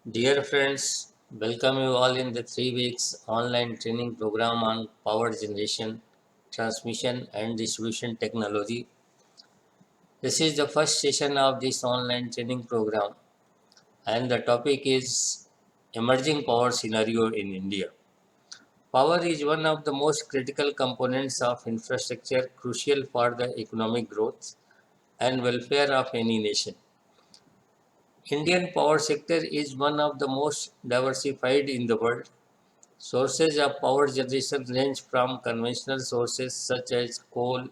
Dear friends, welcome you all in the 3 weeks online training program on power generation, transmission and distribution technology. This is the first session of this online training program and the topic is emerging power scenario in India. Power is one of the most critical components of infrastructure crucial for the economic growth and welfare of any nation. Indian power sector is one of the most diversified in the world. Sources of power generation range from conventional sources such as coal,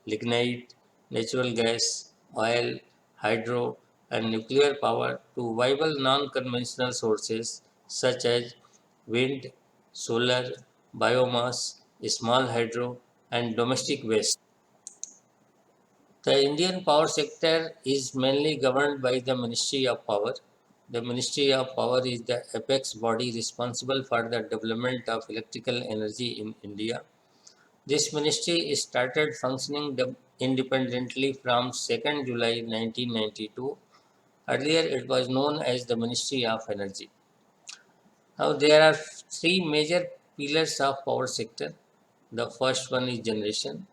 lignite, natural gas, oil, hydro, and nuclear power to viable non-conventional sources such as wind, solar, biomass, small hydro, and domestic waste. The Indian power sector is mainly governed by the Ministry of Power. The Ministry of Power is the apex body responsible for the development of electrical energy in India. This ministry started functioning independently from 2nd July 1992. Earlier it was known as the Ministry of Energy. Now there are three major pillars of power sector. The first one is generation,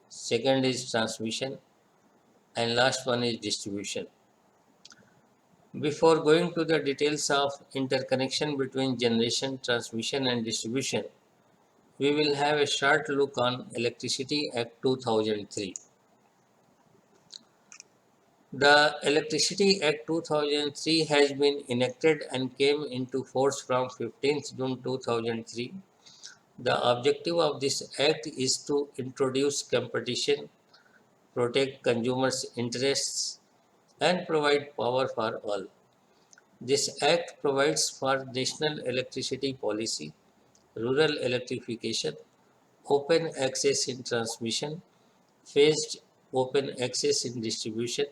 second is transmission, and last one is distribution. Before going to the details of interconnection between generation, transmission and distribution, we will have a short look on Electricity Act 2003. The Electricity Act 2003 has been enacted and came into force from 15th June 2003. The objective of this act is to introduce competition, protect consumers' interests, and provide power for all. This act provides for national electricity policy, rural electrification, open access in transmission, phased open access in distribution,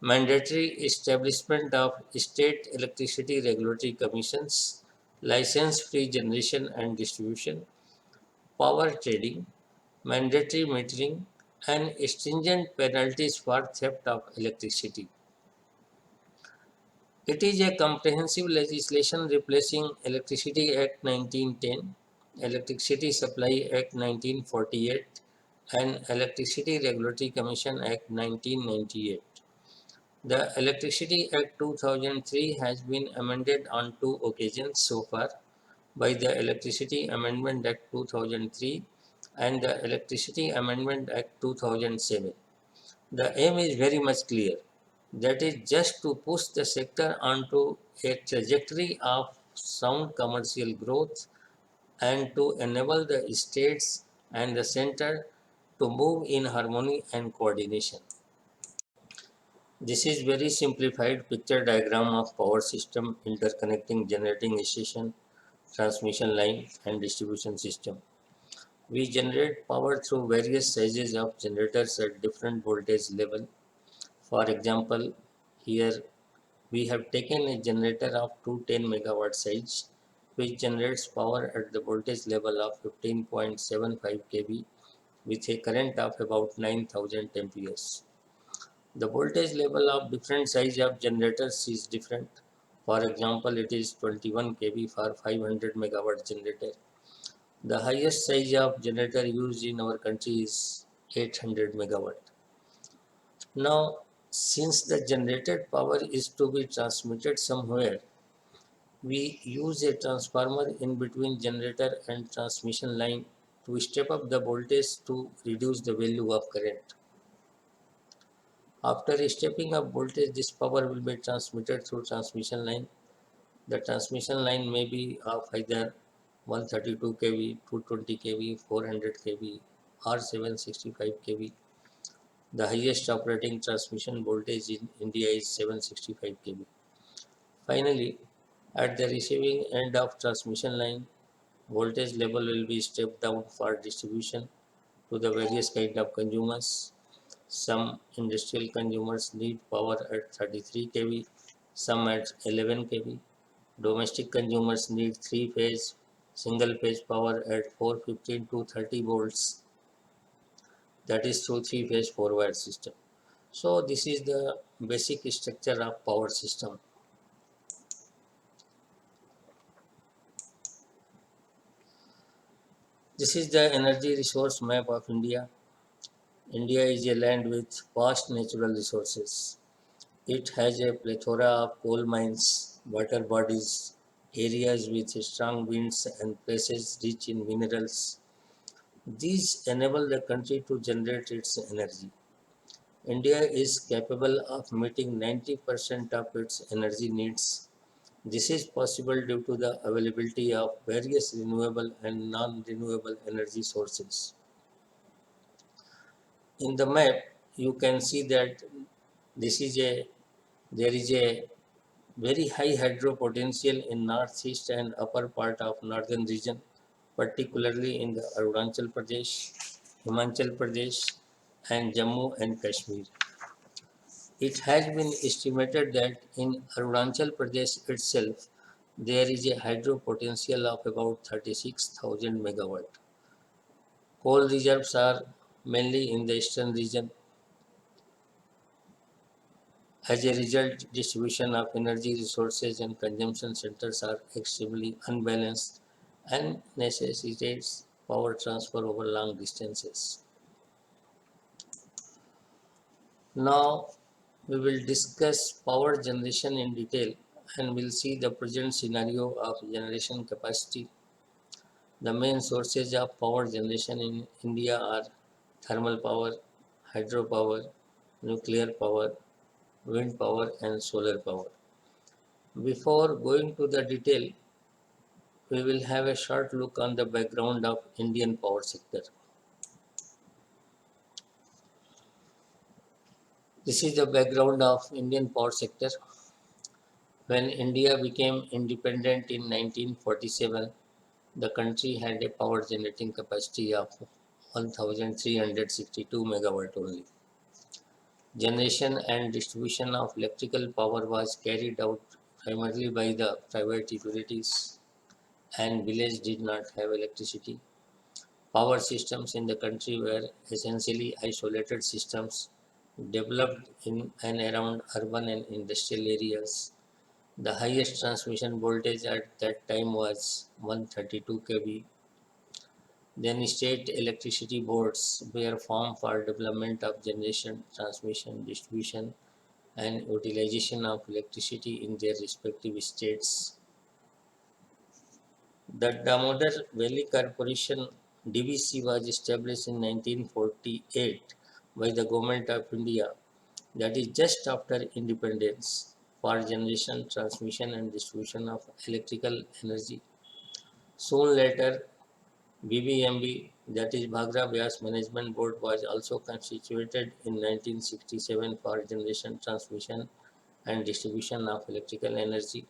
mandatory establishment of state electricity regulatory commissions, license-free generation and distribution, power trading, mandatory metering, and stringent penalties for theft of electricity. It is a comprehensive legislation replacing Electricity Act 1910, Electricity Supply Act 1948, and Electricity Regulatory Commission Act 1998. The Electricity Act 2003 has been amended on two occasions so far by the Electricity Amendment Act 2003 and the Electricity Amendment Act 2007. The aim is very much clear, that is just to push the sector onto a trajectory of sound commercial growth and to enable the states and the center to move in harmony and coordination. This is very simplified picture diagram of power system interconnecting generating station, transmission line and distribution system. We generate power through various sizes of generators at different voltage level. For example, here we have taken a generator of 210 megawatt size which generates power at the voltage level of 15.75 kV with a current of about 9000 amperes. The voltage level of different size of generators is different. For example, it is 21 kV for 500 megawatt generator. The highest size of generator used in our country is 800 megawatt. Now, since the generated power is to be transmitted somewhere, we use a transformer in between generator and transmission line to step up the voltage to reduce the value of current. After stepping up voltage, this power will be transmitted through transmission line. The transmission line may be of either 132 kV, 220 kV, 400 kV or 765 kV. The highest operating transmission voltage in India is 765 kV. Finally, at the receiving end of transmission line, voltage level will be stepped down for distribution to the various kind of consumers. Some industrial consumers need power at 33 kV, some at 11 kV. Domestic consumers need three-phase, single-phase power at 415 to 30 volts, that is through three-phase four-wire system. So this is the basic structure of power system. This is the energy resource map of India. India is a land with vast natural resources. It has a plethora of coal mines, water bodies, areas with strong winds, and places rich in minerals. These enable the country to generate its energy. India is capable of meeting 90% of its energy needs. This is possible due to the availability of various renewable and non-renewable energy sources. In the map, you can see that this is a there is a very high hydro potential in northeast and upper part of northern region, particularly in the Arunachal Pradesh, Himachal Pradesh, and Jammu and Kashmir. It has been estimated that in Arunachal Pradesh itself, there is a hydro potential of about 36,000 megawatt. Coal reserves are mainly in the eastern region. As a result, distribution of energy resources and consumption centers are extremely unbalanced and necessitates power transfer over long distances. Now we will discuss power generation in detail and we'll see the present scenario of generation capacity. The main sources of power generation in India are thermal power, hydropower, nuclear power, wind power and solar power. Before going to the detail, we will have a short look on the background of Indian power sector. This is the background of Indian power sector. When India became independent in 1947, the country had a power generating capacity of 1362 megawatt only. Generation and distribution of electrical power was carried out primarily by the private utilities and villages did not have electricity. Power systems in the country were essentially isolated systems developed in and around urban and industrial areas. The highest transmission voltage at that time was 132 kV. Then state electricity boards were formed for development of generation, transmission, distribution and utilization of electricity in their respective states. The Damodar Valley Corporation (DVC) was established in 1948 by the Government of India, that is just after independence, for generation, transmission and distribution of electrical energy. Soon later, BBMB, that is Bhagra Vyas Management Board, was also constituted in 1967 for generation, transmission and distribution of electrical energy.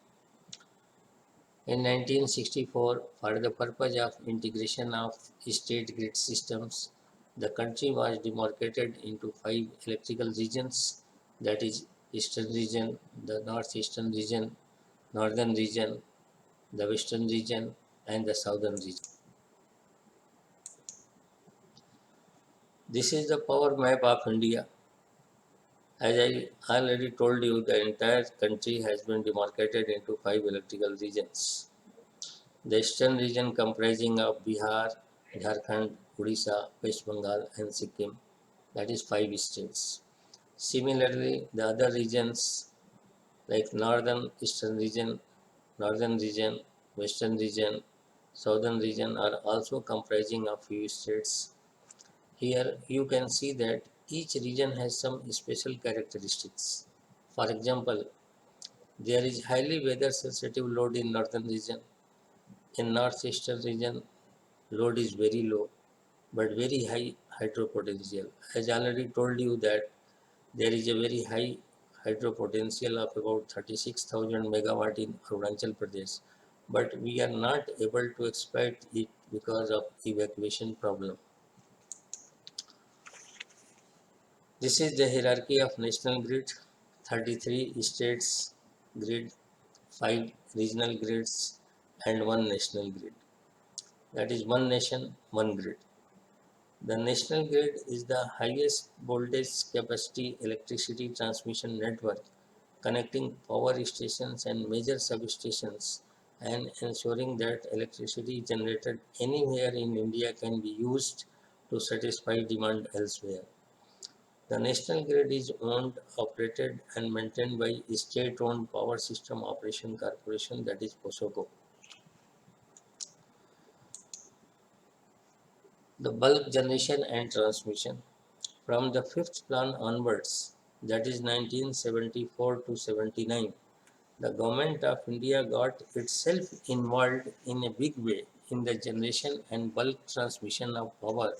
In 1964, for the purpose of integration of state grid systems, the country was demarcated into five electrical regions, that is Eastern region, the Northeastern region, Northern region, the Western region and the Southern region. This is the power map of India. As I already told you, the entire country has been demarcated into five electrical regions. The eastern region comprising of Bihar, Jharkhand, Odisha, West Bengal and Sikkim, that is five states. Similarly, the other regions like northern, eastern region, northern region, western region, southern region are also comprising of few states. Here you can see that each region has some special characteristics. For example, there is highly weather sensitive load in northern region. In northeastern region, load is very low but very high hydro potential. As I already told you that there is a very high hydro potential of about 36,000 megawatt in Arunachal Pradesh, but we are not able to exploit it because of evacuation problem. This is the hierarchy of national grid: 33 states grid, 5 regional grids and 1 national grid. That is one nation, one grid. The national grid is the highest voltage capacity electricity transmission network connecting power stations and major substations and ensuring that electricity generated anywhere in India can be used to satisfy demand elsewhere. The national grid is owned, operated, and maintained by state-owned Power System Operation Corporation, that is POSOCO. The bulk generation and transmission. From the fifth plan onwards, that is 1974 to 79, the government of India got itself involved in a big way in the generation and bulk transmission of power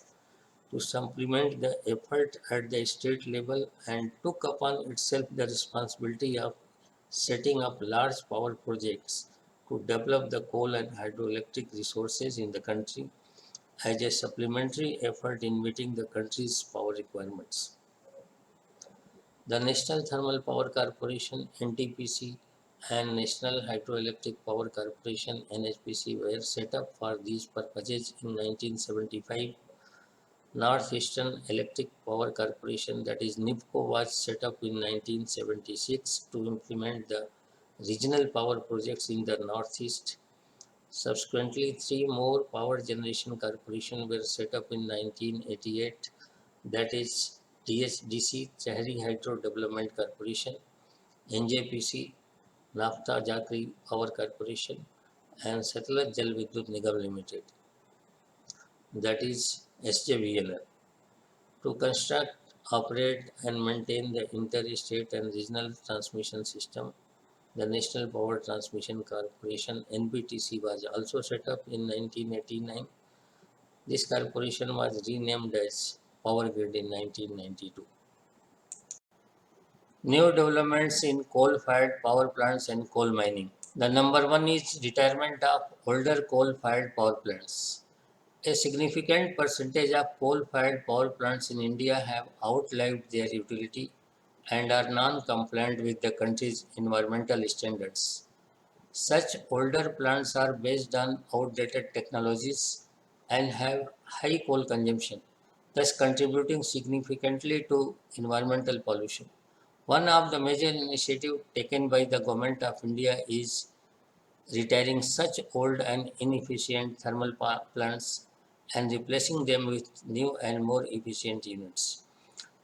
to supplement the effort at the state level and took upon itself the responsibility of setting up large power projects to develop the coal and hydroelectric resources in the country as a supplementary effort in meeting the country's power requirements. The National Thermal Power Corporation (NTPC) and National Hydroelectric Power Corporation (NHPC) were set up for these purposes in 1975. Northeastern Electric Power Corporation, that is NIPCO, was set up in 1976 to implement the regional power projects in the Northeast. Subsequently, three more power generation corporations were set up in 1988, that is THDC, Chahari Hydro Development Corporation, NJPC, Nafta Jakri Power Corporation, and Satluj Jal Vidyut Nigam Limited, that is SJVNL, to construct, operate, and maintain the interstate and regional transmission system. The National Power Transmission Corporation (NPTC) was also set up in 1989. This corporation was renamed as Power Grid in 1992. New developments in coal-fired power plants and coal mining. The number one is retirement of older coal-fired power plants. A significant percentage of coal-fired power plants in India have outlived their utility and are non-compliant with the country's environmental standards. Such older plants are based on outdated technologies and have high coal consumption, thus contributing significantly to environmental pollution. One of the major initiatives taken by the Government of India is retiring such old and inefficient thermal plants and replacing them with new and more efficient units.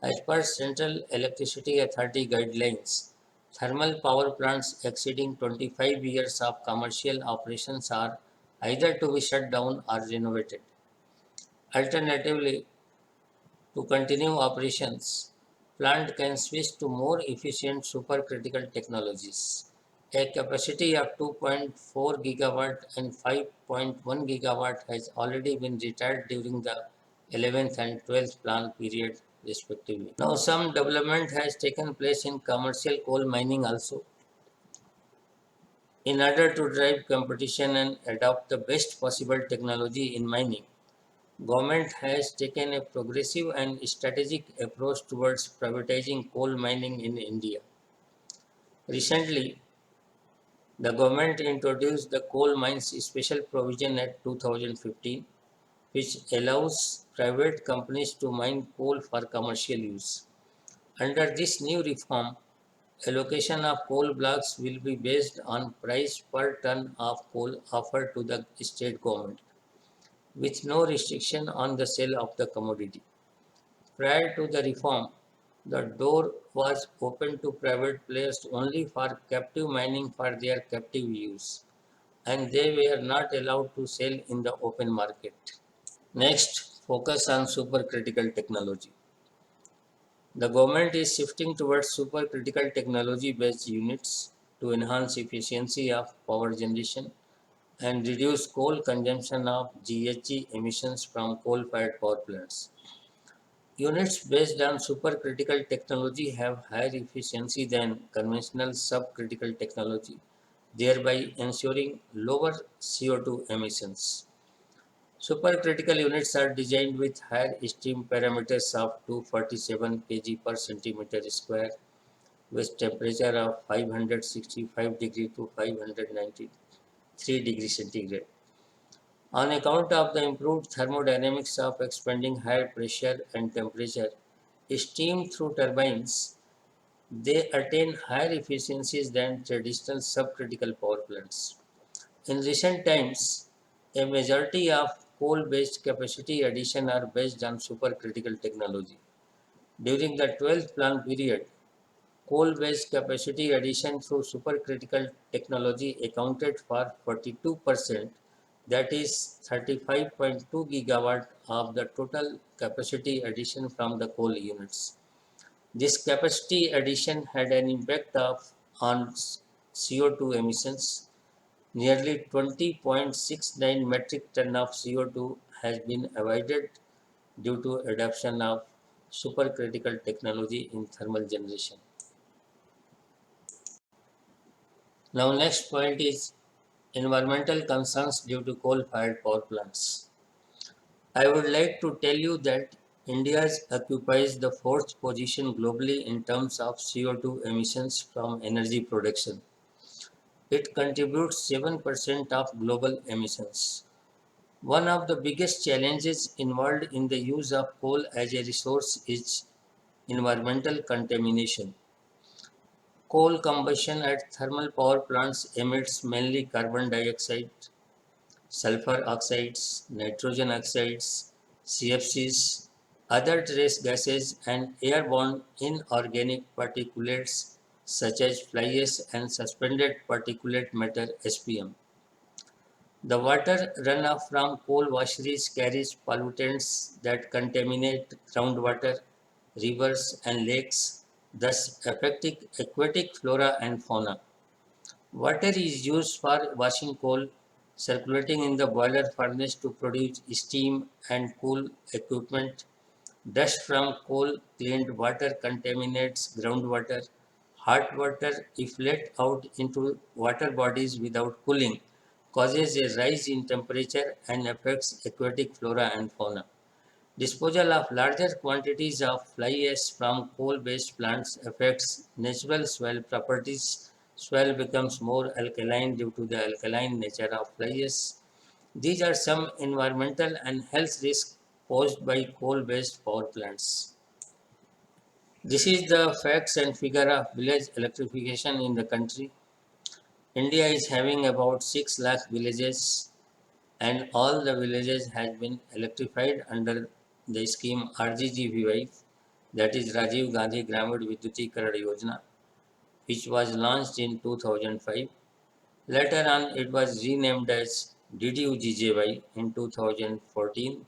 As per Central Electricity Authority guidelines, thermal power plants exceeding 25 years of commercial operations are either to be shut down or renovated. Alternatively, to continue operations, plant can switch to more efficient supercritical technologies. A capacity of 2.4 gigawatt and 5.1 gigawatt has already been retired during the 11th and 12th plan period respectively. Now some development has taken place in commercial coal mining also. In order to drive competition and adopt the best possible technology in mining, Government has taken a progressive and strategic approach towards privatizing coal mining in India. Recently, the government introduced the Coal Mines Special Provision Act 2015, which allows private companies to mine coal for commercial use. Under this new reform, allocation of coal blocks will be based on price per ton of coal offered to the state government, with no restriction on the sale of the commodity. Prior to the reform, the door was open to private players only for captive mining for their captive use, and they were not allowed to sell in the open market. Next, focus on supercritical technology. The government is shifting towards supercritical technology based units to enhance efficiency of power generation and reduce coal consumption of GHG emissions from coal fired power plants. Units based on supercritical technology have higher efficiency than conventional subcritical technology, thereby ensuring lower CO2 emissions. Supercritical units are designed with higher steam parameters of 247 kg per centimeter square with temperature of 565 degree to 593 degree centigrade. On account of the improved thermodynamics of expanding higher pressure and temperature, steam through turbines, they attain higher efficiencies than traditional subcritical power plants. In recent times, a majority of coal-based capacity addition are based on supercritical technology. During the 12th plan period, coal-based capacity addition through supercritical technology accounted for 42%, that is 35.2 gigawatt of the total capacity addition from the coal units. This capacity addition had an impact on CO2 emissions. Nearly 20.69 metric ton of CO2 has been avoided due to adoption of supercritical technology in thermal generation. Now next point is environmental concerns due to coal-fired power plants. I would like to tell you that India occupies the fourth position globally in terms of CO2 emissions from energy production. It contributes 7% of global emissions. One of the biggest challenges involved in the use of coal as a resource is environmental contamination. Coal combustion at thermal power plants emits mainly carbon dioxide, sulfur oxides, nitrogen oxides, CFCs, other trace gases, and airborne inorganic particulates such as fly ash and suspended particulate matter SPM. The water runoff from coal washeries carries pollutants that contaminate groundwater, rivers, and lakes, thus affecting aquatic flora and fauna. Water is used for washing coal, circulating in the boiler furnace to produce steam and cool equipment. Dust from coal cleaned water contaminates groundwater. Hot water, if let out into water bodies without cooling, causes a rise in temperature and affects aquatic flora and fauna. Disposal of larger quantities of fly ash from coal-based plants affects natural soil properties. Soil becomes more alkaline due to the alkaline nature of fly ash. These are some environmental and health risks posed by coal-based power plants. This is the facts and figure of village electrification in the country. India is having about 6 lakh villages and all the villages has been electrified under the scheme RGGVY, that is Rajiv Gandhi Gramin Vidyutikaran Yojana, which was launched in 2005. Later on, it was renamed as DDU-GJY in 2014,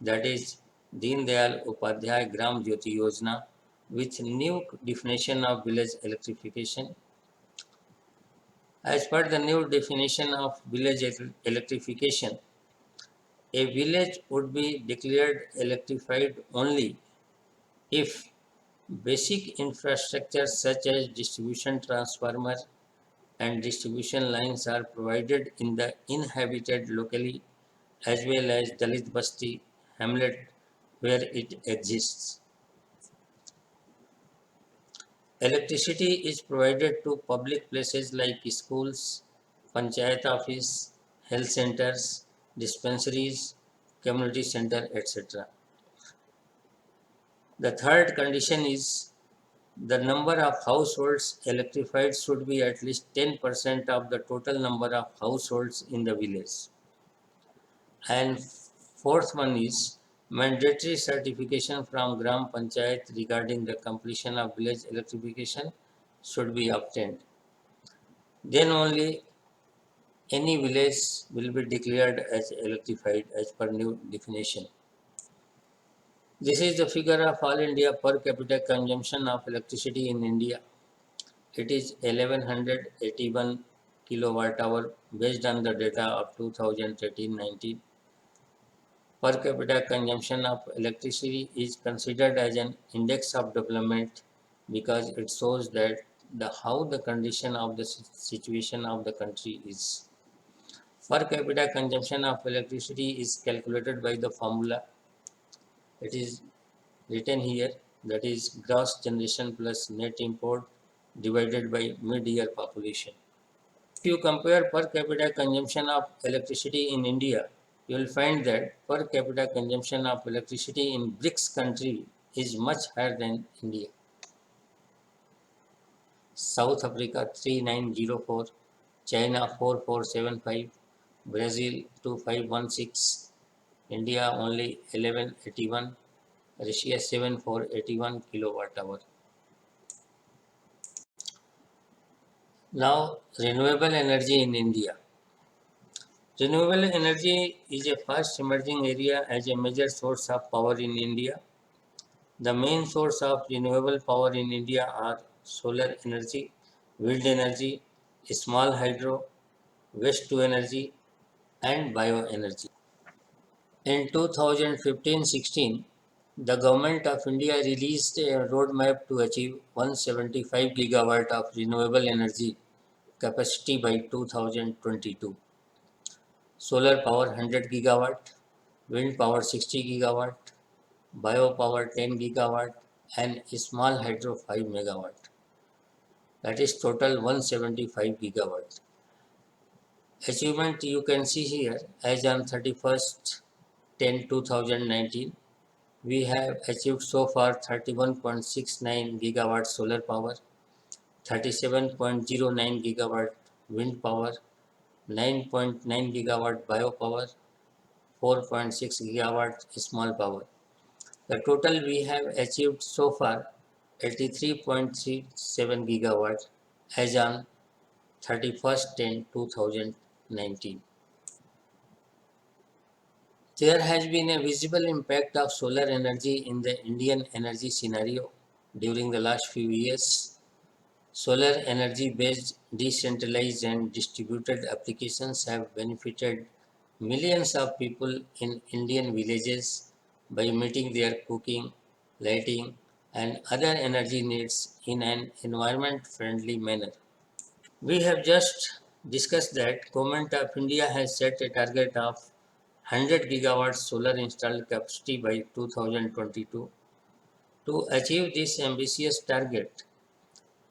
that is Deen Dayal Upadhyay Gram Jyoti Yojana, with new definition of village electrification. As per the new definition of village electrification, a village would be declared electrified only if basic infrastructure such as distribution transformer and distribution lines are provided in the inhabited locally as well as Dalit Basti hamlet where it exists. Electricity is provided to public places like schools, panchayat office, health centers, dispensaries, community center, etc. The third condition is the number of households electrified should be at least 10% of the total number of households in the village. And fourth one is mandatory certification from Gram Panchayat regarding the completion of village electrification should be obtained. Then only any village will be declared as electrified as per new definition. This is the figure of all India per capita consumption of electricity in India. It is 1181 kilowatt hour based on the data of 2013-19. Per capita consumption of electricity is considered as an index of development because it shows that how the condition of the situation of the country is. Per capita consumption of electricity is calculated by the formula. It is written here, that is gross generation plus net import divided by mid-year population. If you compare per capita consumption of electricity in India, you will find that per capita consumption of electricity in BRICS country is much higher than India. South Africa 3904, China 4475, Brazil 2516, India only 1181, Russia 7481 kilowatt hour. Now, renewable energy in India. Renewable energy is a fast emerging area as a major source of power in India. The main source of renewable power in India are solar energy, wind energy, small hydro, waste to energy, and bioenergy. In 2015-16, the Government of India released a roadmap to achieve 175 gigawatt of renewable energy capacity by 2022. Solar power 100 gigawatt, wind power 60 gigawatt, biopower 10 gigawatt, and small hydro 5 megawatt. That is total 175 gigawatt. Achievement you can see here as on 31st 10 2019, we have achieved so far 31.69 gigawatt solar power, 37.09 gigawatt wind power, 9.9 gigawatt biopower, 4.6 gigawatt small power. The total we have achieved so far 83.37 gigawatt as on 31st 10 2019. There has been a visible impact of solar energy in the Indian energy scenario during the last few years. Solar energy based decentralized and distributed applications have benefited millions of people in Indian villages by meeting their cooking, lighting, and other energy needs in an environment friendly manner. We have just discussed that Government of India has set a target of 100 gigawatts solar installed capacity by 2022. To achieve this ambitious target,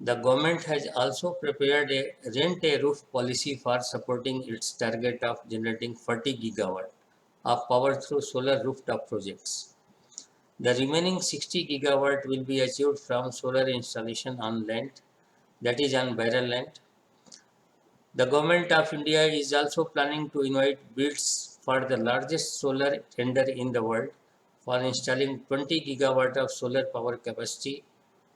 the government has also prepared a rent a roof policy for supporting its target of generating 40 gigawatt of power through solar rooftop projects. The remaining 60 gigawatt will be achieved from solar installation on land, that is on barren land. The Government of India is also planning to invite bids for the largest solar tender in the world for installing 20 gigawatt of solar power capacity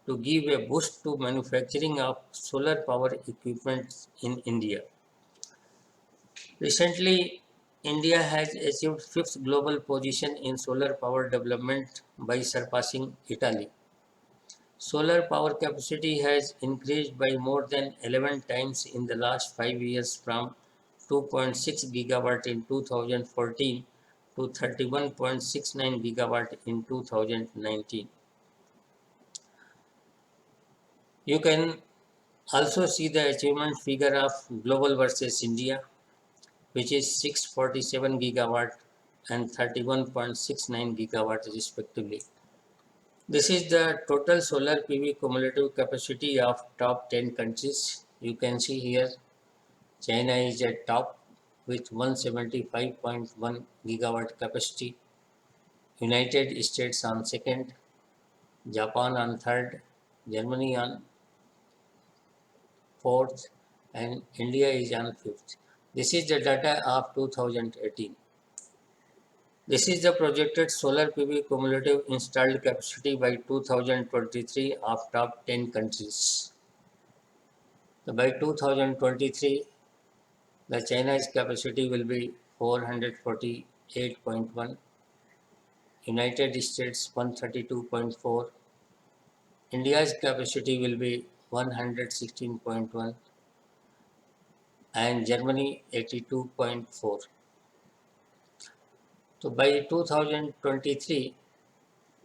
to give a boost to manufacturing of solar power equipment in India. Recently, India has achieved fifth global position in solar power development by surpassing Italy. Solar power capacity has increased by more than 11 times in the last 5 years from 2.6 gigawatt in 2014 to 31.69 gigawatt in 2019. You can also see the achievement figure of global versus India, which is 647 gigawatt and 31.69 gigawatt respectively. This is the total solar PV cumulative capacity of top 10 countries. You can see here China is at top with 175.1 gigawatt capacity, United States on second, Japan on third, Germany on fourth, and India is on fifth. This is the data of 2018. This is the projected solar PV cumulative installed capacity by 2023 of top 10 countries. So by 2023, the China's capacity will be 448.1, United States 132.4, India's capacity will be 116.1, and Germany 82.4. So by 2023,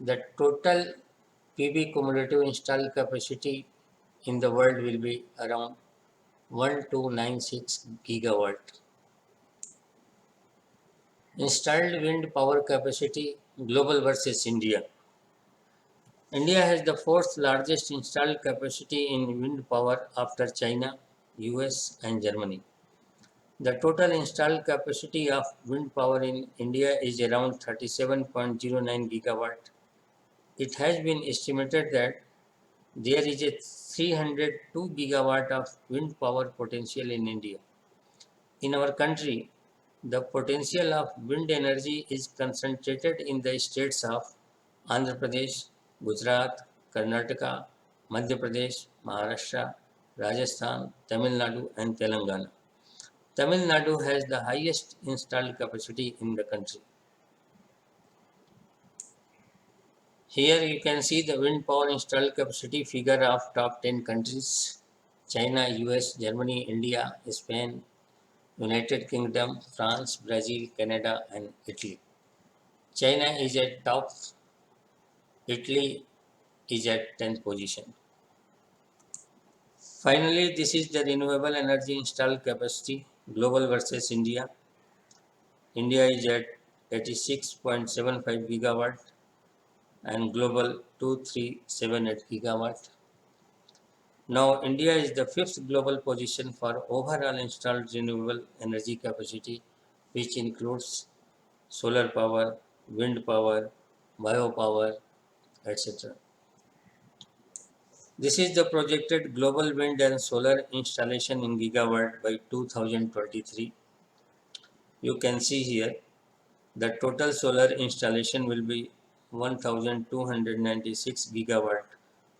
the total PV cumulative installed capacity in the world will be around 1296 gigawatt. Installed wind power capacity global versus India. India has the fourth largest installed capacity in wind power after China, US, and Germany. The total installed capacity of wind power in India is around 37.09 gigawatt. It has been estimated that there is a 302 gigawatt of wind power potential in India. In our country, The potential of wind energy is concentrated in the states of Andhra Pradesh, Gujarat, Karnataka, Madhya Pradesh, Maharashtra, Rajasthan, Tamil Nadu, and Telangana. Tamil Nadu has the highest installed capacity in the country. Here you can see the wind power installed capacity figure of top 10 countries: China, US, Germany, India, Spain, United Kingdom, France, Brazil, Canada, and Italy. China is at top, Italy is at 10th position. Finally, this is the renewable energy installed capacity global versus India. India is at 86.75 gigawatt and global 2378 gigawatt. Now, India is the fifth global position for overall installed renewable energy capacity, which includes solar power, wind power, biopower, etc. This is the projected global wind and solar installation in gigawatt by 2023. You can see here the total solar installation will be 1296 gigawatt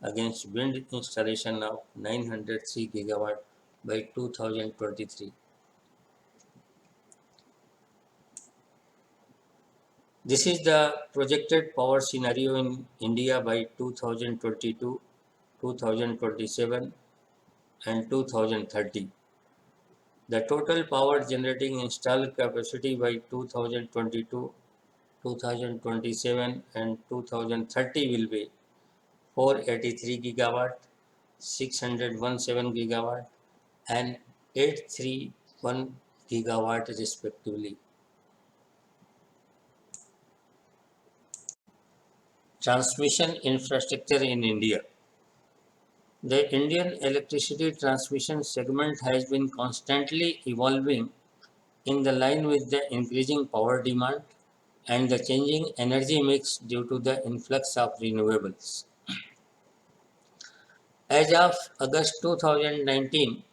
against wind installation of 903 gigawatt by 2023. This is the projected power scenario in India by 2022, 2027 and 2030. The total power generating installed capacity by 2022, 2027 and 2030 will be 483 gigawatt, 617 gigawatt and 831 gigawatt respectively. Transmission infrastructure in India. The Indian electricity transmission segment has been constantly evolving in the line with the increasing power demand and the changing energy mix due to the influx of renewables. As of August 2019,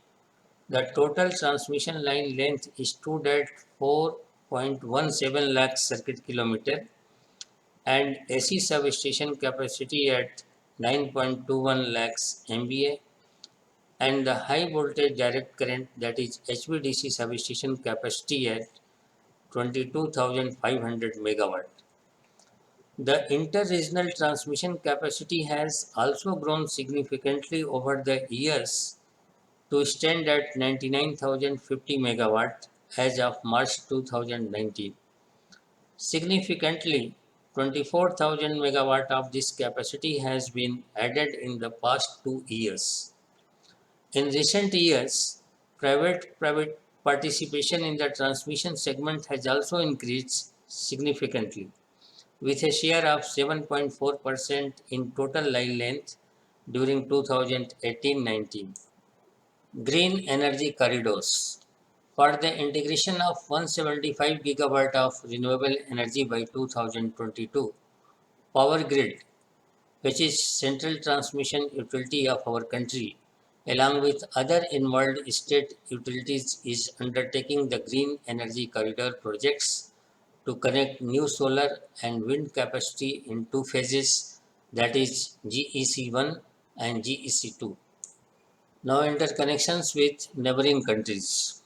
the total transmission line length stood at 4.17 lakh circuit kilometer and AC substation capacity at 9.21 lakhs MVA and the high voltage direct current, that is HVDC substation capacity at 22,500 megawatt. The inter-regional transmission capacity has also grown significantly over the years to stand at 99,050 megawatt as of March 2019. Significantly, 24,000 megawatt of this capacity has been added in the past 2 years. In recent years, private participation in the transmission segment has also increased significantly, with a share of 7.4% in total line length during 2018-19. Green energy corridors. For the integration of 175 gigawatt of renewable energy by 2022, Power Grid, which is central transmission utility of our country, along with other involved state utilities, is undertaking the Green Energy Corridor projects to connect new solar and wind capacity in two phases, that is GEC 1 and GEC 2. Now interconnections with neighboring countries.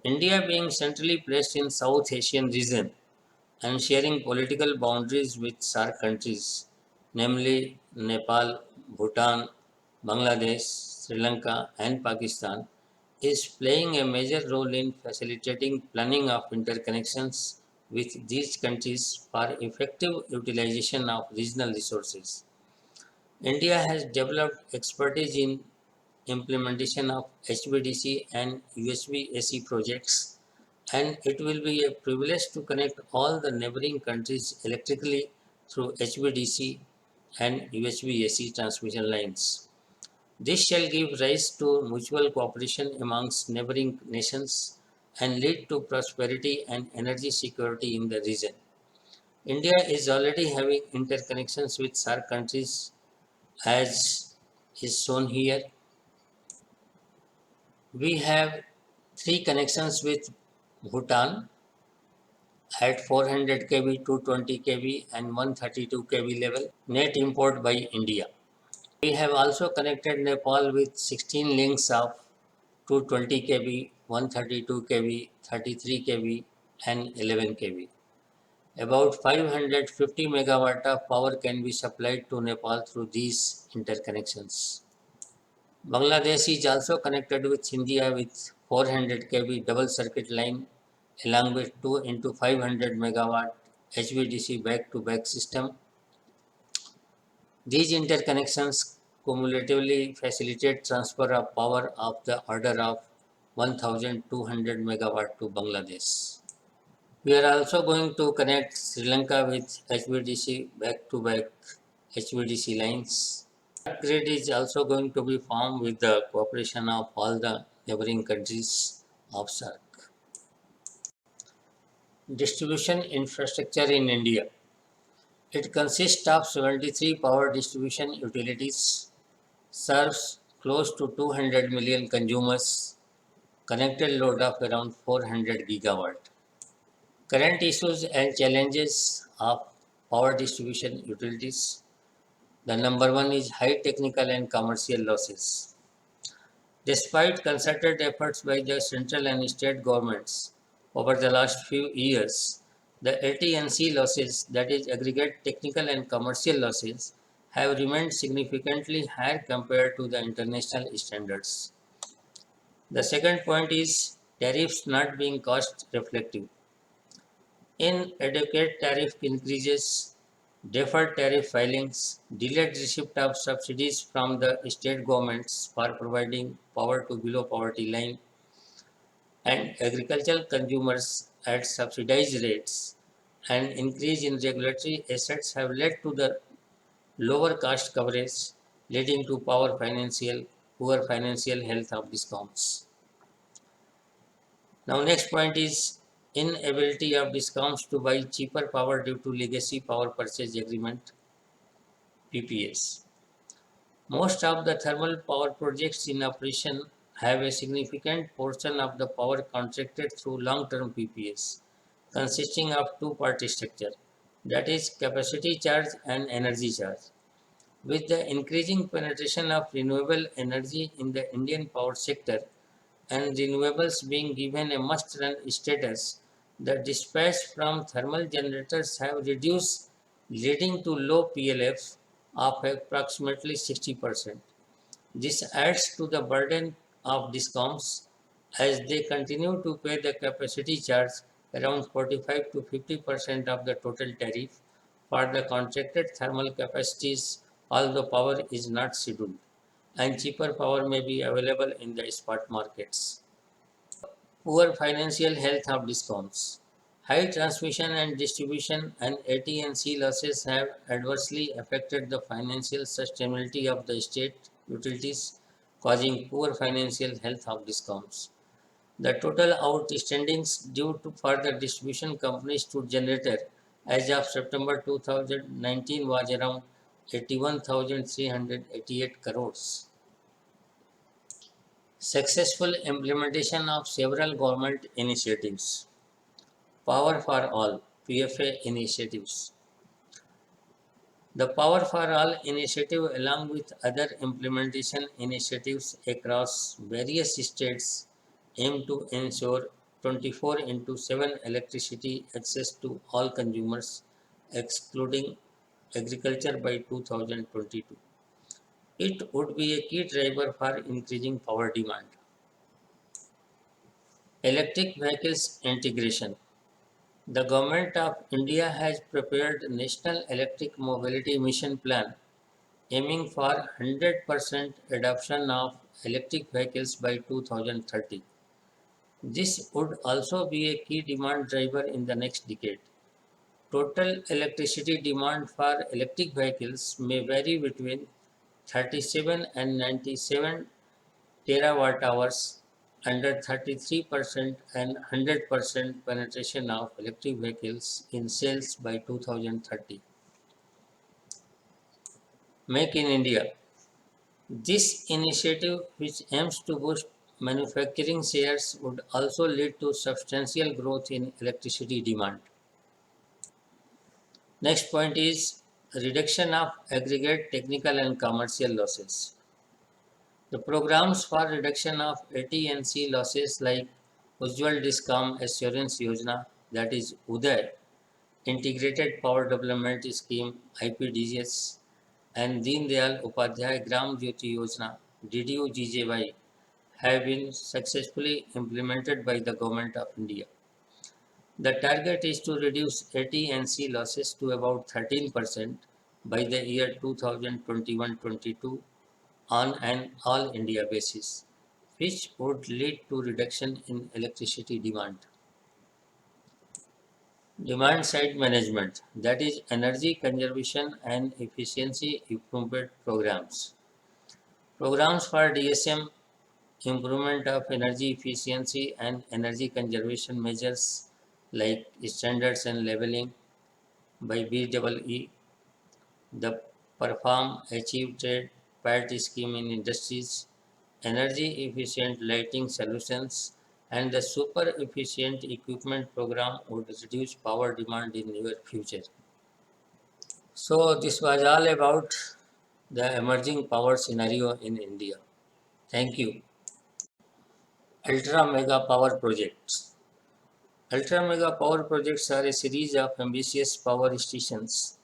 India being centrally placed in South Asian region and sharing political boundaries with SAARC countries, namely Nepal, Bhutan, Bangladesh, Sri Lanka and Pakistan, is playing a major role in facilitating planning of interconnections with these countries for effective utilization of regional resources. India has developed expertise in implementation of HVDC and USB AC projects, and it will be a privilege to connect all the neighboring countries electrically through HVDC and USB AC transmission lines. This shall give rise to mutual cooperation amongst neighboring nations and lead to prosperity and energy security in the region. India is already having interconnections with SAARC countries as is shown here. We have three connections with Bhutan at 400 kV, 220 kV and 132 kV level, net import by India. We have also connected Nepal with 16 links of 220 kV, 132 kV, 33 kV and 11 kV. About 550 megawatt of power can be supplied to Nepal through these interconnections. Bangladesh is also connected with India with 400 kV double circuit line along with 2 into 500 megawatt HVDC back-to-back system. These interconnections cumulatively facilitate transfer of power of the order of 1200 megawatt to Bangladesh. We are also going to connect Sri Lanka with HVDC back-to-back HVDC lines. Grid is also going to be formed with the cooperation of all the neighboring countries of SAARC. Distribution infrastructure in India. It consists of 73 power distribution utilities, serves close to 200 million consumers, connected load of around 400 gigawatt. Current issues and challenges of power distribution utilities. The number one is high technical and commercial losses. Despite concerted efforts by the central and state governments over the last few years, the AT&C losses, that is aggregate technical and commercial losses, have remained significantly higher compared to the international standards. The second point is tariffs not being cost reflective. Inadequate tariff increases, deferred tariff filings, delayed receipt of subsidies from the state governments for providing power to below poverty line, and agricultural consumers at subsidized rates, and increase in regulatory assets have led to the lower cost coverage, leading to poor financial health of discounts. Now, next point is inability of discounts to buy cheaper power due to legacy power purchase agreement (PPAs). Most of the thermal power projects in operation have a significant portion of the power contracted through long-term PPAs, consisting of two-part structure, that is capacity charge and energy charge. With the increasing penetration of renewable energy in the Indian power sector, and renewables being given a must-run status, the dispatch from thermal generators have reduced, leading to low PLFs of approximately 60%. This adds to the burden of discoms as they continue to pay the capacity charge around 45 to 50% of the total tariff for the contracted thermal capacities, although power is not scheduled, and cheaper power may be available in the spot markets. Poor financial health of discoms. High transmission and distribution and AT&C losses have adversely affected the financial sustainability of the state utilities, causing poor financial health of discoms. The total outstandings due to further distribution companies to generator as of September 2019 was around 81,388 crores. Successful implementation of several government initiatives. Power for All (PFA) initiatives. The Power for All initiative, along with other implementation initiatives across various states, aim to ensure 24 into 7 electricity access to all consumers, excluding agriculture by 2022. It would be a key driver for increasing power demand. Electric vehicles integration. The Government of India has prepared a National Electric Mobility Mission Plan aiming for 100% adoption of electric vehicles by 2030. This would also be a key demand driver in the next decade. Total electricity demand for electric vehicles may vary between 37 and 97 terawatt hours. Under 33% and 100% penetration of electric vehicles in sales by 2030. Make in India. This initiative, which aims to boost manufacturing shares would also lead to substantial growth in electricity demand. Next point is reduction of aggregate technical and commercial losses. The programs for reduction of AT&C losses like Ujjwal Discom Assurance Yojana, that is UDAY, Integrated Power Development Scheme IPDS, and Deen Dayal Upadhyay Gram Jyoti Yojana DDU-GJY have been successfully implemented by the Government of India. The target is to reduce AT&C losses to about 13% by the year 2021-22 on an all India basis, which would lead to reduction in electricity demand. Demand side management, that is energy conservation and efficiency improvement programs. Programs for DSM, improvement of energy efficiency and energy conservation measures like standards and labeling by BEE, the Perform Achieve Trade Parity Scheme in Industries, energy efficient lighting solutions, and the super efficient equipment program would reduce power demand in near future. So this was all about the emerging power scenario in India. Thank you. Ultra mega power projects. Ultra mega power projects are a series of ambitious power stations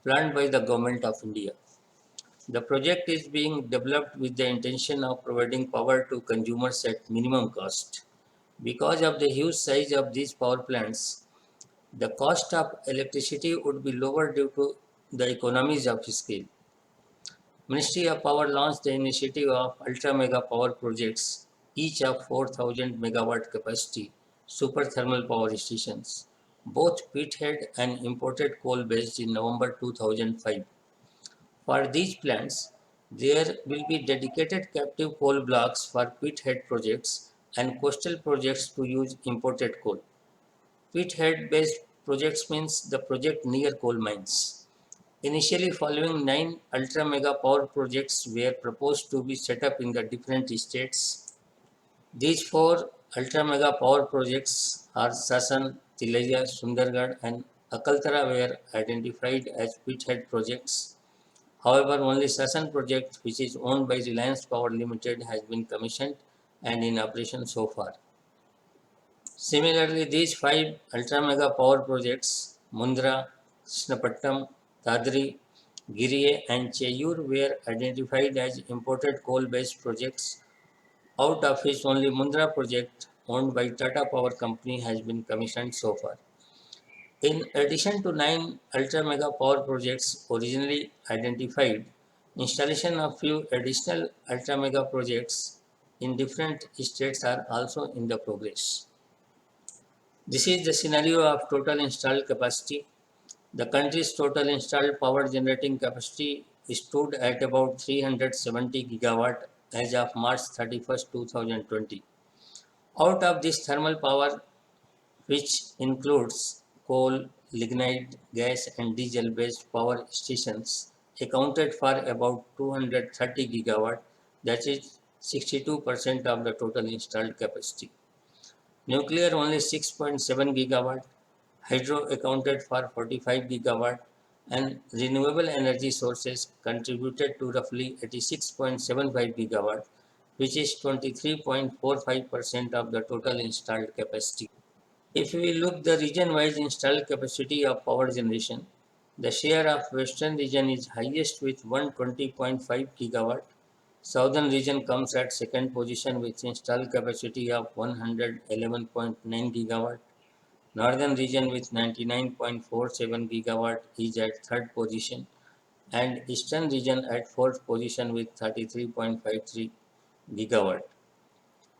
planned by the Government of India. The project is being developed with the intention of providing power to consumers at minimum cost. Because of the huge size of these power plants, the cost of electricity would be lower due to the economies of scale. Ministry of Power launched the initiative of ultra mega power projects, each of 4,000 megawatt capacity super thermal power stations, both pithead and imported coal based in November 2005. For these plants, there will be dedicated captive coal blocks for pithead projects and coastal projects to use imported coal. Pithead based projects means the project near coal mines. Initially, following 9 ultra mega power projects were proposed to be set up in the different states. These 4 ultra mega power projects are Sasan, Tilaja, Sundargarh, and Akaltara were identified as pithead projects. However, only Sasan project, which is owned by Reliance Power Limited, has been commissioned and in operation so far. Similarly, these 5 ultra mega power projects, Mundra, Krishnapatnam, Dadri, Giriye, and Cheyur, were identified as imported coal based projects, out of which only Mundra project, owned by Tata Power Company, has been commissioned so far. In addition to 9 ultra mega power projects originally identified, installation of few additional ultra mega projects in different states are also in the progress. This is the scenario of total installed capacity. The country's total installed power generating capacity stood at about 370 gigawatt as of March 31st, 2020. Out of this thermal power, which includes coal, lignite, gas, and diesel based power stations, accounted for about 230 gigawatt, that is 62% of the total installed capacity. Nuclear only 6.7 gigawatt, hydro accounted for 45 gigawatt, and renewable energy sources contributed to roughly 86.75 gigawatt, which is 23.45% of the total installed capacity. If we look the region-wise installed capacity of power generation, the share of western region is highest with 120.5 gigawatt. Southern region comes at second position with installed capacity of 111.9 gigawatt. Northern region with 99.47 gigawatt is at third position, and Eastern region at fourth position with 33.53 gigawatt.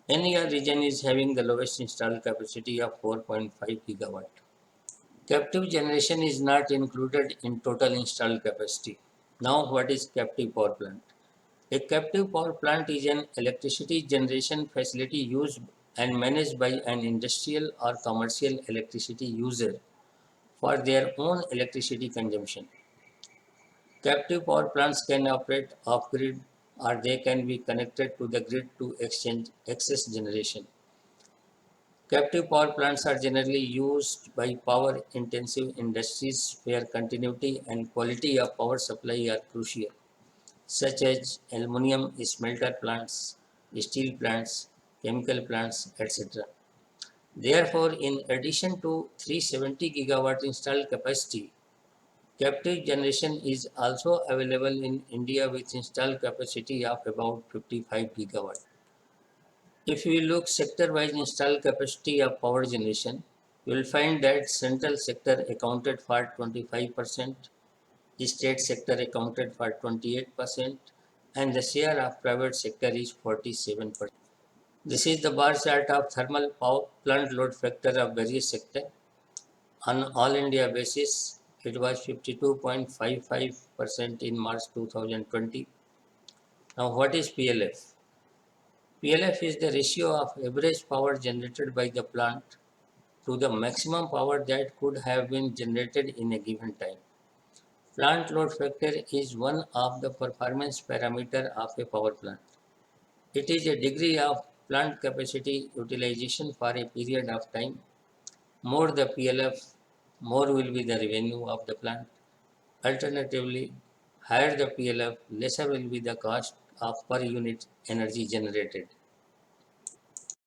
NER region is having the lowest installed capacity of 4.5 gigawatt. Captive generation is not included in total installed capacity. Now, what is captive power plant? A captive power plant is an electricity generation facility used and managed by an industrial or commercial electricity user for their own electricity consumption. Captive power plants can operate off-grid or they can be connected to the grid to exchange excess generation. Captive power plants are generally used by power intensive industries where continuity and quality of power supply are crucial, such as aluminum smelter plants, steel plants, chemical plants, etc. Therefore, in addition to 370 gigawatt installed capacity, captive generation is also available in India with installed capacity of about 55 gigawatt. If we look sector-wise installed capacity of power generation, you will find that central sector accounted for 25%, state sector accounted for 28%, and the share of private sector is 47%. This is the bar chart of thermal power plant load factor of various sectors. On all India basis, it was 52.55% in March 2020. Now, what is PLF? PLF is the ratio of average power generated by the plant to the maximum power that could have been generated in a given time. Plant load factor is one of the performance parameter of a power plant. It is a degree of plant capacity utilization for a period of time. More the PLF, more will be the revenue of the plant. Alternatively, higher the PLF, lesser will be the cost of per unit energy generated.